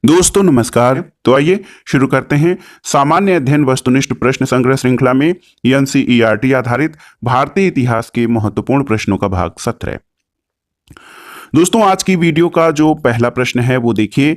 दोस्तों नमस्कार। तो आइए शुरू करते हैं सामान्य अध्ययन वस्तुनिष्ठ प्रश्न संग्रह श्रृंखला में एनसीईआरटी आधारित भारतीय इतिहास के महत्वपूर्ण प्रश्नों का भाग 17। दोस्तों आज की वीडियो का जो पहला प्रश्न है वो देखिए,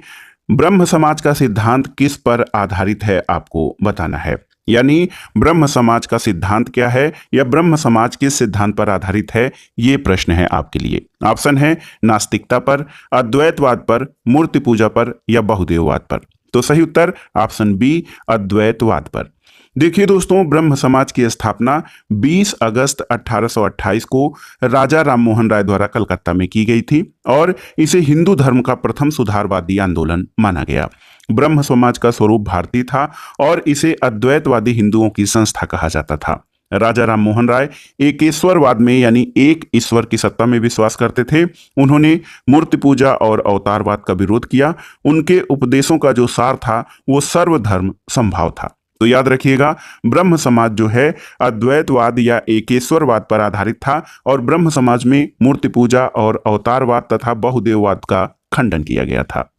ब्रह्म समाज का सिद्धांत किस पर आधारित है आपको बताना है। यानी ब्रह्म समाज का सिद्धांत क्या है या ब्रह्म समाज किस सिद्धांत पर आधारित है, ये प्रश्न है आपके लिए। ऑप्शन है नास्तिकता पर, अद्वैतवाद पर, मूर्ति पूजा पर या बहुदेववाद पर। तो सही उत्तर ऑप्शन बी, अद्वैतवाद पर। देखिए दोस्तों, ब्रह्म समाज की स्थापना 20 अगस्त 1828 को राजा राममोहन राय द्वारा कलकत्ता में की गई थी और इसे हिंदू धर्म का प्रथम सुधारवादी आंदोलन माना गया। ब्रह्म समाज का स्वरूप भारतीय था और इसे अद्वैतवादी हिंदुओं की संस्था कहा जाता था। राजा राममोहन राय एकेश्वरवाद में यानी एक ईश्वर की सत्ता में विश्वास करते थे। उन्होंने मूर्ति पूजा और अवतारवाद का विरोध किया। उनके उपदेशों का जो सार था वो सर्वधर्म समभाव था। तो याद रखिएगा, ब्रह्म समाज जो है अद्वैतवाद या एकेश्वरवाद पर आधारित था और ब्रह्म समाज में मूर्ति पूजा और अवतारवाद तथा बहुदेववाद का खंडन किया गया था।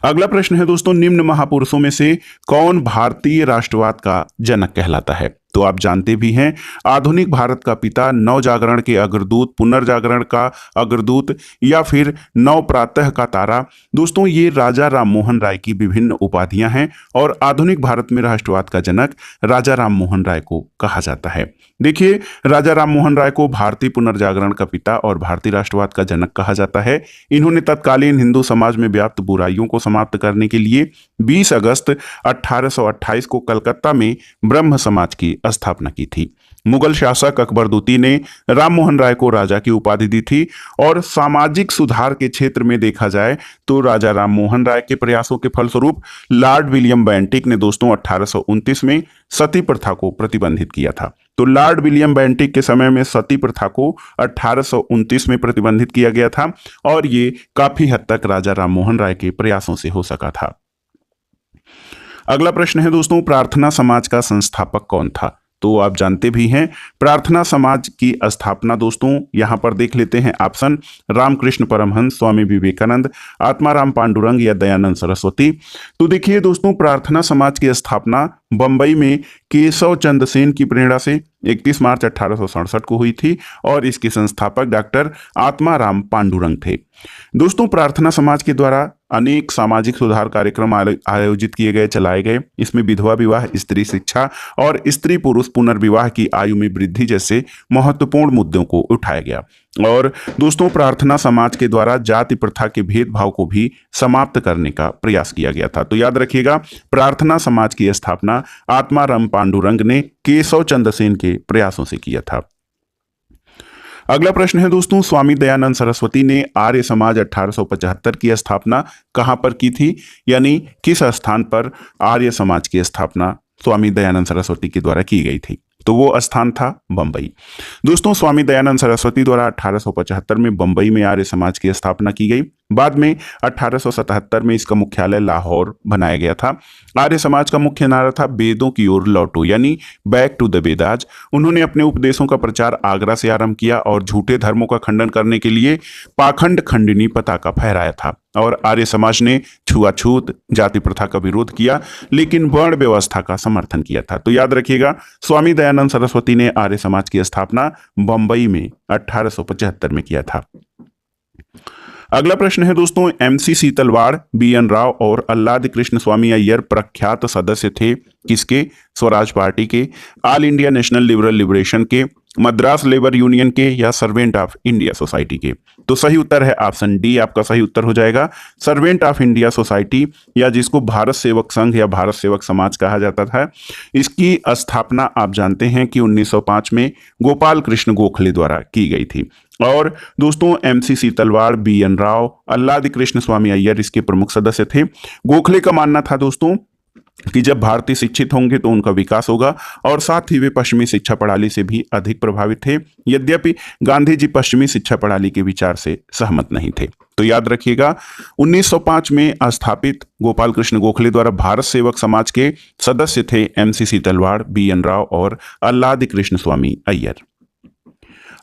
अगला प्रश्न है दोस्तों, निम्न महापुरुषों में से कौन भारतीय राष्ट्रवाद का जनक कहलाता है। तो आप जानते भी हैं, आधुनिक भारत का पिता, नवजागरण के अग्रदूत, पुनर्जागरण का अग्रदूत या फिर नव प्रातः का तारा। दोस्तों ये राजा राममोहन राय की विभिन्न उपाधियां हैं और आधुनिक भारत में राष्ट्रवाद का जनक राजा राममोहन राय को कहा जाता है। देखिए, राजा राममोहन राय को भारतीय पुनर्जागरण का पिता और भारतीय राष्ट्रवाद का जनक कहा जाता है। इन्होंने तत्कालीन हिंदू समाज में व्याप्त बुराइयों को समाप्त करने के लिए 20 अगस्त 1828 को कलकत्ता में ब्रह्म समाज की स्थापना की थी। मुगल शासक अकबर द्वितीय ने राममोहन राय को राजा की उपाधि दी थी और सामाजिक सुधार के क्षेत्र में देखा जाए तो राजा राममोहन राय के प्रयासों के फलस्वरूप लॉर्ड विलियम बेंटिक ने दोस्तों 1829 में सती प्रथा को प्रतिबंधित किया था। तो लॉर्ड विलियम बेंटिक के समय में सती प्रथा को 1829 में प्रतिबंधित किया गया था और ये काफी हद तक राजा राममोहन राय के प्रयासों से हो सका था। अगला प्रश्न है दोस्तों, प्रार्थना समाज का संस्थापक कौन था। तो आप जानते भी हैं, प्रार्थना समाज की स्थापना दोस्तों यहां पर देख लेते हैं। ऑप्शन रामकृष्ण परमहंस, स्वामी विवेकानंद, आत्माराम पांडुरंग या दयानंद सरस्वती। तो देखिए दोस्तों, प्रार्थना समाज की स्थापना बंबई में केशव चंद्र सेन की प्रेरणा से 31 मार्च 1867 को हुई थी और इसके संस्थापक डॉक्टर आत्माराम पांडुरंग थे। दोस्तों प्रार्थना समाज के द्वारा अनेक सामाजिक सुधार कार्यक्रम आयोजित किए गए, चलाए गए। इसमें विधवा विवाह, स्त्री शिक्षा और स्त्री पुरुष पुनर्विवाह की आयु में वृद्धि जैसे महत्वपूर्ण मुद्दों को उठाया गया। और दोस्तों प्रार्थना समाज के द्वारा जाति प्रथा के भेदभाव को भी समाप्त करने का प्रयास किया गया था। तो याद रखिएगा, प्रार्थना समाज की स्थापना आत्माराम पांडुरंग ने केशव चंद्र सेन के प्रयासों से किया था। अगला प्रश्न है दोस्तों, स्वामी दयानंद सरस्वती ने आर्य समाज 1875 की स्थापना कहां पर की थी, यानी किस स्थान पर आर्य समाज की स्थापना स्वामी दयानंद सरस्वती के द्वारा की गई थी। तो वो स्थान था बंबई। दोस्तों स्वामी दयानंद सरस्वती द्वारा 1875 में बंबई में आर्य समाज की स्थापना की गई। बाद में 1877 में इसका मुख्यालय लाहौर बनाया गया था। आर्य समाज का मुख्य नारा था वेदों की ओर लौटो, यानी बैक टू द वेदाज। उन्होंने अपने उपदेशों का प्रचार आगरा से आरंभ किया और झूठे धर्मों का खंडन करने के लिए पाखंड खंडिनी पताका फहराया था। और आर्य समाज ने छुआछूत, जाति प्रथा का विरोध किया लेकिन वर्ण व्यवस्था का समर्थन किया था। तो याद रखिएगा, स्वामी दयानंद सरस्वती ने आर्य समाज की स्थापना बंबई में 1875 में किया था। अगला प्रश्न है दोस्तों, एमसी सीतलवाड़, बीएन राव और अल्लाद कृष्ण स्वामी अय्यर प्रख्यात सदस्य थे किसके? स्वराज पार्टी के, all India national liberal liberation के, मद्रास लेबर यूनियन के या सर्वेंट ऑफ इंडिया सोसाइटी के। तो सही उत्तर है ऑप्शन डी, आपका सही उत्तर हो जाएगा सर्वेंट ऑफ इंडिया सोसाइटी, या जिसको भारत सेवक संघ या भारत सेवक समाज कहा जाता था। इसकी स्थापना आप जानते हैं कि 1905 में गोपाल कृष्ण गोखले द्वारा की गई थी। और दोस्तों एमसी सीतलवाड़, बीएन राव, अल्लाद कृष्ण स्वामी अय्यर इसके प्रमुख सदस्य थे। गोखले का मानना था दोस्तों कि जब भारतीय शिक्षित होंगे तो उनका विकास होगा, और साथ ही वे पश्चिमी शिक्षा प्रणाली से भी अधिक प्रभावित थे। यद्यपि गांधी जी पश्चिमी शिक्षा प्रणाली के विचार से सहमत नहीं थे। तो याद रखिएगा, 1905 में स्थापित गोपाल कृष्ण गोखले द्वारा भारत सेवक समाज के सदस्य थे एमसी सीतलवाड़, बीएन राव और अल्लाद कृष्ण स्वामी अय्यर।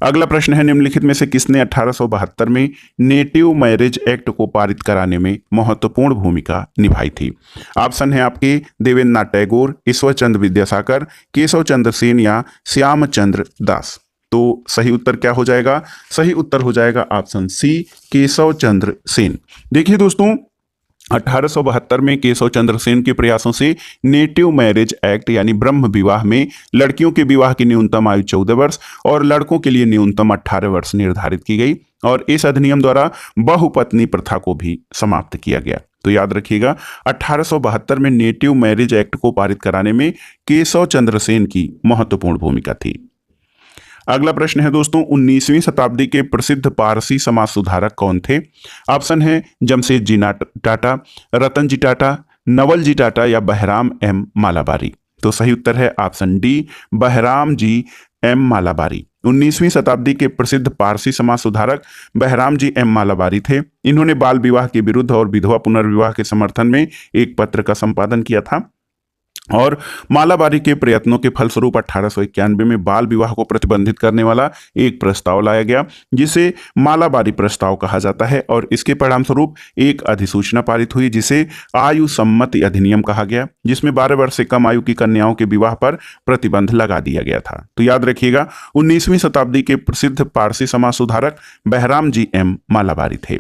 अगला प्रश्न है, निम्नलिखित में से किसने 1872 में नेटिव मैरिज एक्ट को पारित कराने में महत्वपूर्ण भूमिका निभाई थी? ऑप्शन है आपके देवेंद्रनाथ टैगोर, ईश्वर चंद्र विद्यासागर, केशव चंद्र सेन या श्यामचंद्र दास। तो सही उत्तर क्या हो जाएगा? सही उत्तर हो जाएगा ऑप्शन सी, केशव चंद्र सेन। देखिए दोस्तों, 1872 में केशव चंद्र सेन के प्रयासों से नेटिव मैरिज एक्ट यानी ब्रह्म विवाह में लड़कियों के विवाह की न्यूनतम आयु 14 वर्ष और लड़कों के लिए न्यूनतम 18 वर्ष निर्धारित की गई और इस अधिनियम द्वारा बहुपत्नी प्रथा को भी समाप्त किया गया। तो याद रखिएगा, 1872 में नेटिव मैरिज एक्ट को पारित कराने में केशव चंद्र सेन की महत्वपूर्ण भूमिका थी। अगला प्रश्न है दोस्तों, 19वीं शताब्दी के प्रसिद्ध पारसी समाज सुधारक कौन थे? ऑप्शन है जमशेदजी टाटा, रतन जी टाटा, नवल जी टाटा या बहराम एम मालाबारी। तो सही उत्तर है option D, Behram ji M Malabari. 19वीं शताब्दी के प्रसिद्ध पारसी समाज सुधारक बहराम जी एम मालाबारी थे। इन्होंने बाल विवाह के विरुद्ध और विधवा पुनर्विवाह के समर्थन में एक पत्र का संपादन किया था और मालाबारी के प्रयत्नों के फलस्वरूप 1891 में बाल विवाह को प्रतिबंधित करने वाला एक प्रस्ताव लाया गया, जिसे मालाबारी प्रस्ताव कहा जाता है और इसके परिणाम स्वरूप एक अधिसूचना पारित हुई जिसे आयु सम्मति अधिनियम कहा गया, जिसमें 12 वर्ष से कम आयु की कन्याओं के विवाह पर प्रतिबंध लगा दिया गया था। तो याद रखिएगा, 19वीं शताब्दी के प्रसिद्ध पारसी समाज सुधारक बहराम जी एम मालाबारी थे।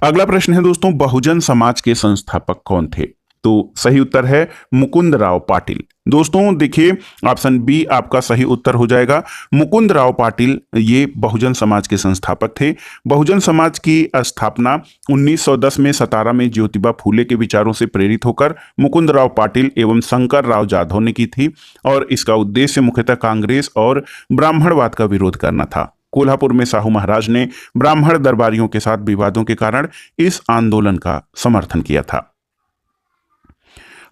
अगला प्रश्न है दोस्तों, बहुजन समाज के संस्थापक कौन थे? तो सही उत्तर है मुकुंद राव पाटिल। दोस्तों देखिए, ऑप्शन बी आपका सही उत्तर हो जाएगा। मुकुंद राव पाटिल ये बहुजन समाज के संस्थापक थे। बहुजन समाज की स्थापना 1910 में सतारा में ज्योतिबा फूले के विचारों से प्रेरित होकर मुकुंद राव पाटिल एवं शंकर राव जाधव ने की थी और इसका उद्देश्य मुख्यतः कांग्रेस और ब्राह्मणवाद का विरोध करना था। कोल्हापुर में साहू महाराज ने ब्राह्मण दरबारियों के साथ विवादों के कारण इस आंदोलन का समर्थन किया था।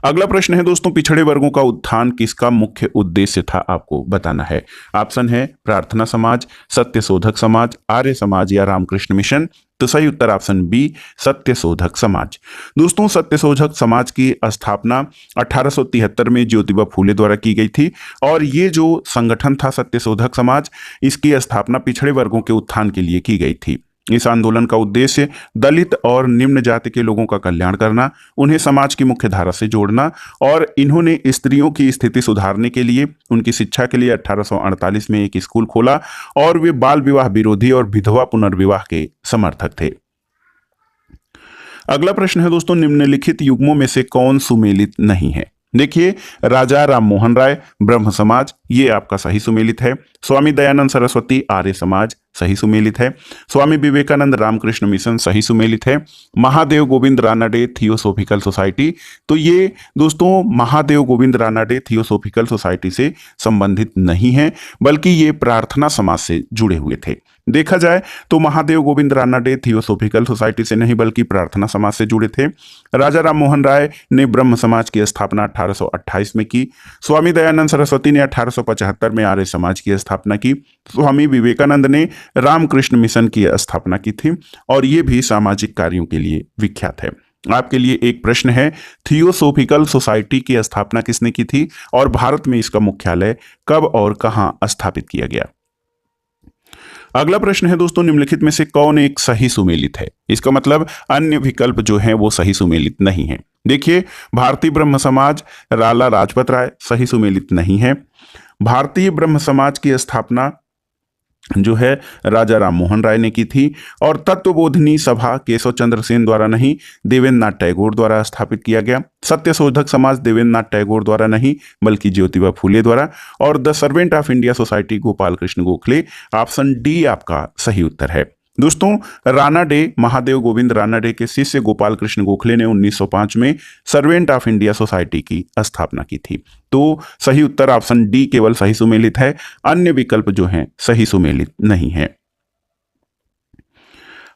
अगला प्रश्न है दोस्तों, पिछड़े वर्गों का उत्थान किसका मुख्य उद्देश्य था? आपको बताना है। ऑप्शन है प्रार्थना समाज, सत्यशोधक समाज, आर्य समाज या रामकृष्ण मिशन। तो सही उत्तर ऑप्शन बी, सत्यशोधक समाज। दोस्तों, सत्यशोधक समाज की स्थापना 1873 में ज्योतिबा फूले द्वारा की गई थी और ये जो संगठन था सत्यशोधक समाज, इसकी स्थापना पिछड़े वर्गों के उत्थान के लिए की गई थी। इस आंदोलन का उद्देश्य दलित और निम्न जाति के लोगों का कल्याण करना, उन्हें समाज की मुख्य धारा से जोड़ना और इन्होंने स्त्रियों की स्थिति सुधारने के लिए उनकी शिक्षा के लिए 1848 में एक स्कूल खोला और वे बाल विवाह विरोधी और विधवा पुनर्विवाह के समर्थक थे। अगला प्रश्न है दोस्तों, निम्नलिखित युग्मों में से कौन सुमेलित नहीं है? देखिए, राजा राम मोहन राय ब्रह्म समाज, ये आपका सही सुमेलित है। स्वामी दयानंद सरस्वती आर्य समाज, सही सुमेलित है। स्वामी विवेकानंद रामकृष्ण मिशन, सही सुमेलित है। महादेव गोविंद रानाडे थियोसोफिकल सोसाइटी, तो ये दोस्तों महादेव गोविंद रानाडे थियोसोफिकल सोसाइटी से संबंधित नहीं है, बल्कि ये प्रार्थना समाज से जुड़े हुए थे। देखा जाए तो महादेव गोविंद रानाडे थियोसोफिकल सोसाइटी से नहीं बल्कि प्रार्थना समाज से जुड़े थे। राजा राम मोहन राय ने ब्रह्म समाज की स्थापना 1828 में की। स्वामी दयानंद सरस्वती ने 1875 में आर्य समाज की स्थापना की। स्वामी विवेकानंद ने रामकृष्ण मिशन की स्थापना की थी और ये भी सामाजिक कार्यों के लिए विख्यात है। आपके लिए एक प्रश्न है, थियोसोफिकल सोसाइटी की स्थापना किसने की थी और भारत में इसका मुख्यालय कब और कहां स्थापित किया गया? अगला प्रश्न है दोस्तों, निम्नलिखित में से कौन एक सही सुमेलित है? इसका मतलब अन्य विकल्प जो हैं वो सही सुमेलित नहीं है। देखिए, भारतीय ब्रह्म समाज लाला लाजपत राय, सही सुमेलित नहीं है। भारतीय ब्रह्म समाज की स्थापना जो है राजा राम मोहन राय ने की थी और तत्वबोधिनी सभा केशव चंद्र सेन द्वारा नहीं देवेंद्रनाथ टैगोर द्वारा स्थापित किया गया। सत्यशोधक समाज देवेंद्रनाथ टैगोर द्वारा नहीं बल्कि ज्योतिबा फूले द्वारा और the servant of India society Gopal Krishna Gokhale. Option D आपका सही उत्तर है। दोस्तों, रानाडे महादेव गोविंद रानाडे के शिष्य गोपाल कृष्ण गोखले ने 1905 में सर्वेंट ऑफ इंडिया सोसाइटी की स्थापना की थी। तो सही उत्तर ऑप्शन डी केवल सही सुमेलित है, अन्य विकल्प जो हैं सही सुमेलित नहीं है।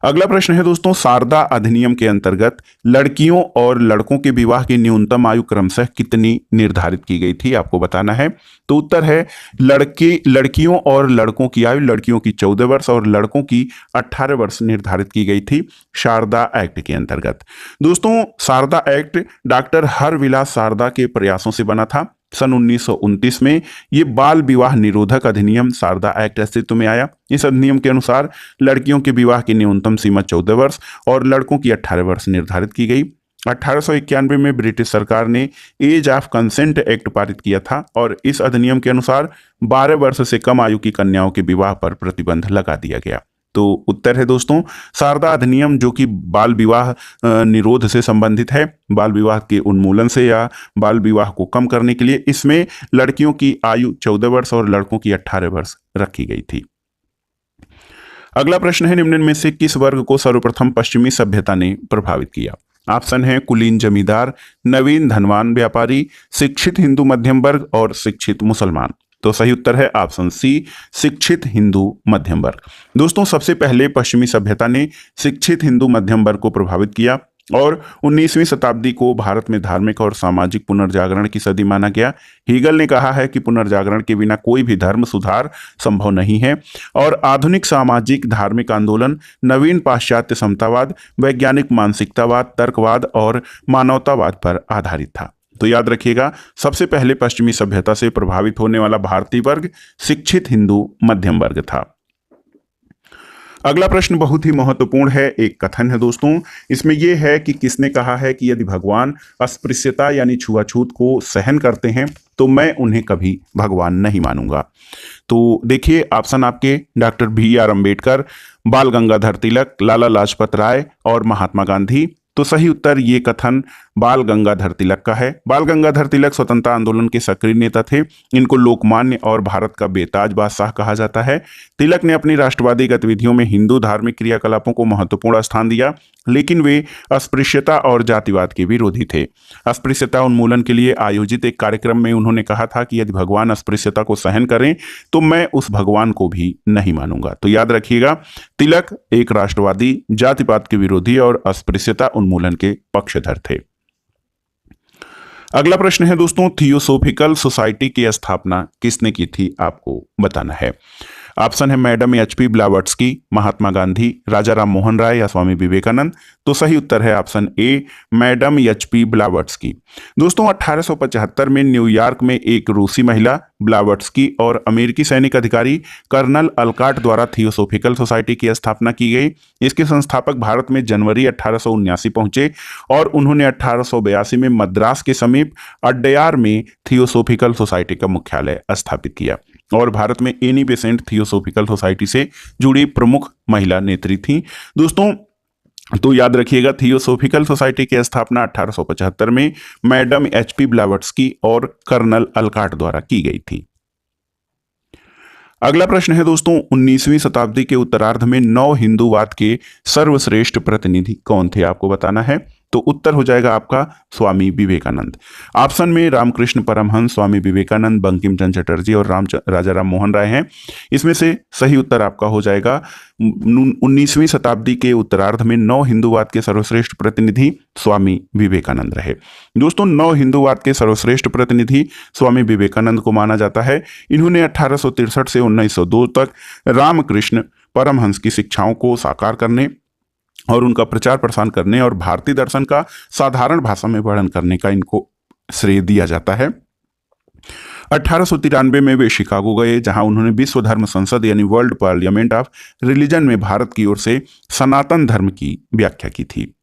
अगला प्रश्न है दोस्तों, शारदा अधिनियम के अंतर्गत लड़कियों और लड़कों के विवाह की न्यूनतम आयु क्रमशः कितनी निर्धारित की गई थी? आपको बताना है। तो उत्तर है लड़कियों और लड़कों की आयु, लड़कियों की 14 वर्ष और लड़कों की 18 वर्ष निर्धारित की गई थी शारदा एक्ट के अंतर्गत। दोस्तों, शारदा एक्ट डॉक्टर हरविलास शारदा के प्रयासों से बना था। सन 1929 में ये बाल विवाह निरोधक अधिनियम शारदा एक्ट अस्तित्व में आया। इस अधिनियम के अनुसार लड़कियों के विवाह की न्यूनतम सीमा 14 वर्ष और लड़कों की 18 वर्ष निर्धारित की गई। 1891 में ब्रिटिश सरकार ने एज ऑफ कंसेंट एक्ट पारित किया था और इस अधिनियम के अनुसार 12 वर्ष से कम आयु की कन्याओं के विवाह पर प्रतिबंध लगा दिया गया। तो उत्तर है दोस्तों शारदा अधिनियम, जो कि बाल विवाह निरोध से संबंधित है, बाल विवाह के उन्मूलन से या बाल विवाह को कम करने के लिए इसमें लड़कियों की आयु 14 वर्ष और लड़कों की 18 वर्ष रखी गई थी। अगला प्रश्न है, निम्न में से किस वर्ग को सर्वप्रथम पश्चिमी सभ्यता ने प्रभावित किया? ऑप्शन है कुलीन जमींदार, नवीन धनवान व्यापारी, शिक्षित हिंदू मध्यम वर्ग और शिक्षित मुसलमान। तो सही उत्तर है ऑप्शन सी, शिक्षित हिंदू मध्यम वर्ग। दोस्तों सबसे पहले पश्चिमी सभ्यता ने शिक्षित हिंदू मध्यम वर्ग को प्रभावित किया और 19वीं शताब्दी को भारत में धार्मिक और सामाजिक पुनर्जागरण की सदी माना गया। हीगल ने कहा है कि पुनर्जागरण के बिना कोई भी धर्म सुधार संभव नहीं है और आधुनिक सामाजिक धार्मिक आंदोलन नवीन पाश्चात्य समतावाद, वैज्ञानिक मानसिकतावाद, तर्कवाद और मानवतावाद पर आधारित था। तो याद रखिएगा, सबसे पहले पश्चिमी सभ्यता से प्रभावित होने वाला भारतीय वर्ग शिक्षित हिंदू मध्यम वर्ग था। अगला प्रश्न बहुत ही महत्वपूर्ण है, एक कथन है दोस्तों। इसमें यह है कि किसने कहा है कि यदि भगवान अस्पृश्यता यानी छुआछूत को सहन करते हैं तो मैं उन्हें कभी भगवान नहीं मानूंगा। तो देखिए ऑप्शन आपके डॉक्टर BR अम्बेडकर, बाल गंगाधर तिलक, लाला लाजपत राय और महात्मा गांधी। तो सही उत्तर ये कथन बाल गंगाधर तिलक का है। बाल गंगाधर तिलक स्वतंत्रता आंदोलन के सक्रिय नेता थे। इनको लोकमान्य और भारत का बेताज बादशाह कहा जाता है। तिलक ने अपनी राष्ट्रवादी गतिविधियों में हिंदू धार्मिक क्रियाकलापों को महत्वपूर्ण स्थान दिया, लेकिन वे अस्पृश्यता और जातिवाद के विरोधी थे। अस्पृश्यता उन्मूलन के लिए आयोजित एक कार्यक्रम में उन्होंने कहा था कि यदि भगवान अस्पृश्यता को सहन करें तो मैं उस भगवान को भी नहीं मानूंगा। तो याद रखिएगा, तिलक एक राष्ट्रवादी, जातिवाद के विरोधी और अस्पृश्यता उन्मूलन के पक्षधर थे। अगला प्रश्न है दोस्तों, थियोसोफिकल सोसाइटी की स्थापना किसने की थी? आपको बताना है। ऑप्शन है madam HP Blavatsky, Mahatma Gandhi, राजा राम मोहन राय या स्वामी विवेकानंद। तो सही उत्तर है option A, madam HP Blavatsky. दोस्तों 1875 में न्यूयॉर्क में एक रूसी महिला ब्लावत्स्की और अमेरिकी सैनिक अधिकारी कर्नल अलकाट द्वारा थियोसोफिकल सोसाइटी की स्थापना की गई। इसके संस्थापक भारत में जनवरी 1879 पहुंचे और उन्होंने 1882 में मद्रास के समीप अड्डयार में थियोसोफिकल सोसाइटी का मुख्यालय स्थापित किया और भारत में एनी बेसेंट थियोसोफिकल सोसाइटी से जुड़ी प्रमुख महिला नेत्री थी। दोस्तों तो याद रखिएगा, थियोसोफिकल सोसाइटी की स्थापना 1875 में मैडम HP ब्लावत्स्की और कर्नल अलकाट द्वारा की गई थी। अगला प्रश्न है दोस्तों, 19वीं शताब्दी के उत्तरार्ध में नव हिंदूवाद के सर्वश्रेष्ठ प्रतिनिधि कौन थे? आपको बताना है। तो उत्तर हो जाएगा आपका स्वामी विवेकानंद। ऑप्शन में रामकृष्ण परमहंस, स्वामी विवेकानंद, बंकिम चंद्र चटर्जी और राजा राम मोहन राय हैं। इसमें से सही उत्तर आपका हो जाएगा 19वीं शताब्दी के उत्तरार्ध में नव हिंदूवाद के सर्वश्रेष्ठ प्रतिनिधि स्वामी विवेकानंद रहे। दोस्तों नव हिंदूवाद के सर्वश्रेष्ठ प्रतिनिधि स्वामी विवेकानंद को माना जाता है। इन्होंने 1863 से 1902 तक रामकृष्ण परमहंस की शिक्षाओं को साकार करने और उनका प्रचार प्रसार करने और भारतीय दर्शन का साधारण भाषा में वर्णन करने का इनको श्रेय दिया जाता है। 1893 में वे शिकागो गए, जहां उन्होंने विश्व धर्म संसद यानी वर्ल्ड पार्लियामेंट ऑफ रिलीजन में भारत की ओर से सनातन धर्म की व्याख्या की थी।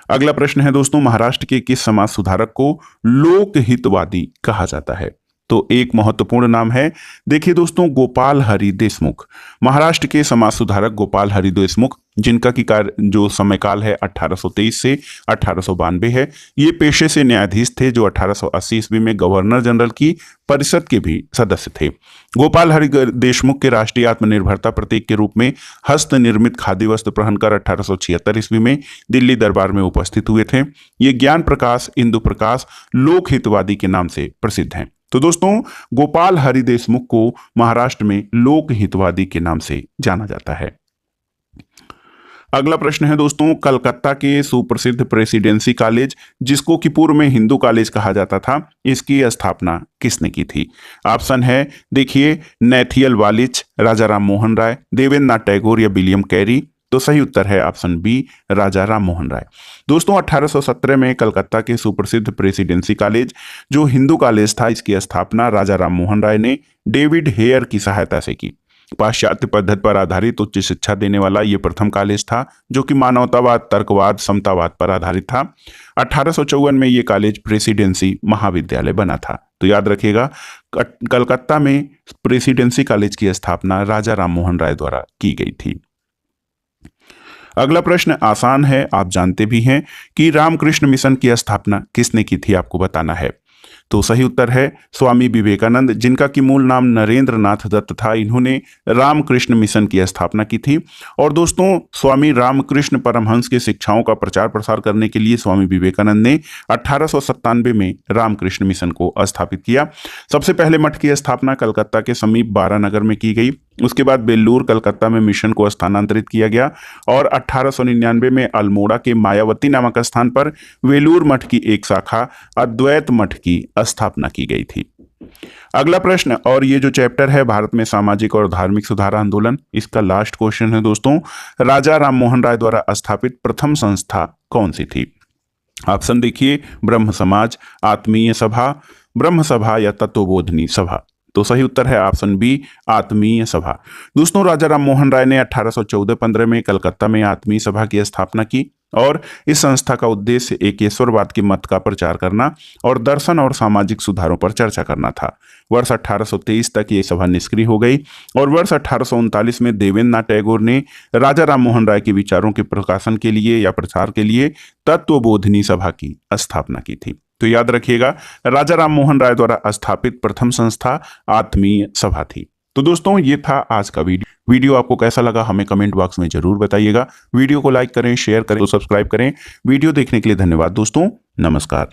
अगला प्रश्न है दोस्तों, महाराष्ट्र के किस समाज सुधारक को लोकहितवादी कहा जाता है? तो एक महत्वपूर्ण नाम है, देखिए दोस्तों, गोपाल हरि देशमुख। महाराष्ट्र के समाज सुधारक गोपाल हरि देशमुख, जिनका की जो समयकाल है 1823 से 1892 है। ये पेशे से न्यायाधीश थे जो 1880 ईस्वी में गवर्नर जनरल की परिषद के भी सदस्य थे। गोपाल हरि देशमुख के राष्ट्रीय आत्मनिर्भरता प्रतीक के रूप में हस्त निर्मित खादी वस्त्र पहनकर 1876 ईस्वी में दिल्ली दरबार में उपस्थित हुए थे। ये ज्ञान प्रकाश, इंदु प्रकाश, लोकहितवादी के नाम से प्रसिद्ध हैं। तो दोस्तों गोपाल हरि देशमुख को महाराष्ट्र में लोकहितवादी के नाम से जाना जाता है। अगला प्रश्न है दोस्तों, कलकत्ता के सुप्रसिद्ध प्रेसिडेंसी कॉलेज, जिसको कि पूर्व में हिंदू कॉलेज कहा जाता था, इसकी स्थापना किसने की थी? ऑप्शन है, देखिए, नैथियल वालिच, राजा राम मोहन राय, देवेंद्र नाथ टैगोर या विलियम कैरी। तो सही उत्तर है ऑप्शन बी, राजा राम मोहन राय। दोस्तों 1817 में कलकत्ता के सुप्रसिद्ध प्रेसिडेंसी कॉलेज जो हिंदू कॉलेज था, इसकी स्थापना राजा राम मोहन राय ने डेविड हेयर की सहायता से की। पाश्चात्य पद्धति पर आधारित उच्च शिक्षा देने वाला ये प्रथम कॉलेज था जो कि मानवतावाद, तर्कवाद, समतावाद पर आधारित था। 1854 में ये कॉलेज प्रेसिडेंसी महाविद्यालय बना था। तो याद रखिएगा, कलकत्ता में प्रेसिडेंसी कॉलेज की स्थापना राजा राम मोहन राय द्वारा की गई थी। अगला प्रश्न आसान है, आप जानते भी हैं कि रामकृष्ण मिशन की स्थापना किसने की थी, आपको बताना है। तो सही उत्तर है स्वामी विवेकानंद, जिनका कि मूल नाम नरेंद्र नाथ दत्त था। इन्होंने रामकृष्ण मिशन की स्थापना की थी। और दोस्तों स्वामी रामकृष्ण परमहंस की शिक्षाओं का प्रचार प्रसार करने के लिए स्वामी विवेकानंद ने 1897 में रामकृष्ण मिशन को स्थापित किया। सबसे पहले मठ की स्थापना कलकत्ता के समीप बारानगर में की गई। उसके बाद बेल्लूर कलकत्ता में मिशन को स्थानांतरित किया गया और 1899 में अल्मोड़ा के मायावती नामक स्थान पर वेलूर मठ की एक शाखा अद्वैत मठ की स्थापना की गई थी। अगला प्रश्न, और ये जो चैप्टर है भारत में सामाजिक और धार्मिक सुधार आंदोलन, इसका लास्ट क्वेश्चन है दोस्तों, राजा राम मोहन राय द्वारा स्थापित प्रथम संस्था कौन सी थी? ऑप्शन देखिए, ब्रह्म समाज, आत्मीय सभा, ब्रह्म सभा या तत्वबोधिनी सभा। तो सही उत्तर है ऑप्शन बी, आत्मीय सभा। दोस्तों राजा राम मोहन राय ने 1814-15 में कलकत्ता में आत्मीय सभा की स्थापना की और इस संस्था का उद्देश्य एकेश्वरवाद के मत का प्रचार करना और दर्शन और सामाजिक सुधारों पर चर्चा करना था। वर्ष 1823 तक ये सभा निष्क्रिय हो गई और वर्ष 1839 में देवेंद्र नाथ टैगोर ने राजा राम मोहन राय के विचारों के प्रकाशन के लिए या प्रचार के लिए तत्वबोधिनी सभा की स्थापना की थी। तो याद रखिएगा, राजा राम मोहन राय द्वारा स्थापित प्रथम संस्था आत्मीय सभा थी। तो दोस्तों ये था आज का वीडियो आपको कैसा लगा हमें कमेंट बॉक्स में जरूर बताइएगा। वीडियो को लाइक करें, शेयर करें, तो सब्सक्राइब करें। वीडियो देखने के लिए धन्यवाद दोस्तों, नमस्कार।